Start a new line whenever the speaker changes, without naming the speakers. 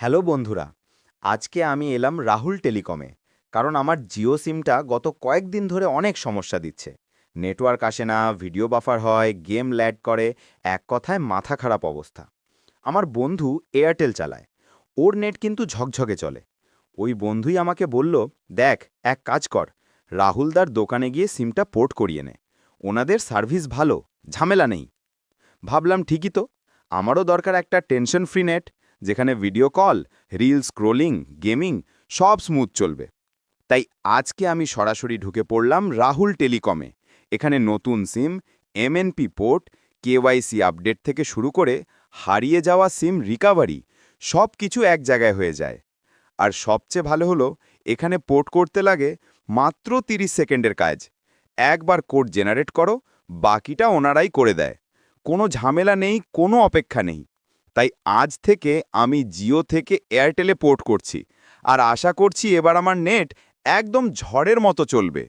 Hello বন্ধুরা, আজকে আমি এলাম রাহুল টেলিকমে। কারণ আমার জিও সিমটা গত কয়েকদিন ধরে অনেক সমস্যা দিচ্ছে। নেটওয়ার্ক আসে না, ভিডিও বাফার হয়, গেম ল্যাড করে, এক কথায় মাথা খারাপ অবস্থা। আমার বন্ধু এয়ারটেল চালায়, ওর নেট কিন্তু ঝকঝকে চলে। ওই বন্ধুই আমাকে বলল, দেখ, এক কাজ কর, রাহুলদার দোকানে গিয়ে সিমটা পোর্ট করিয়ে নে। ওনাদের সার্ভিস ভালো, ঝামেলা নেই। ভাবলাম ঠিকই তো, আমারও দরকার একটা টেনশন ফ্রি নেট, যেখানে video call, reel scrolling, gaming সব স্মুথ চলবে। তাই আজকে আমি সরাসরি ঢুকে পড়লাম রাহুল টেলিকমে। এখানে নতুন সিম, এমএনপি পোর্ট, কেওয়াইসি আপডেট থেকে শুরু করে হারিয়ে যাওয়া সিম রিকাভারি সব কিছু এক জায়গায় হয়ে যায়। আর সবচেয়ে ভালো হলো, এখানে পোর্ট করতে লাগে মাত্র 30 সেকেন্ডের কাজ। একবার কোড জেনারেট করো, বাকিটা ওনারাই করে দেয়। কোনো ঝামেলা নেই, কোনো অপেক্ষা নেই। তাই আজ থেকে আমি জিও থেকে এয়ারটেলে পোর্ট করছি, আর আশা করছি এবার আমার নেট একদম ঝড়ের মতো চলবে।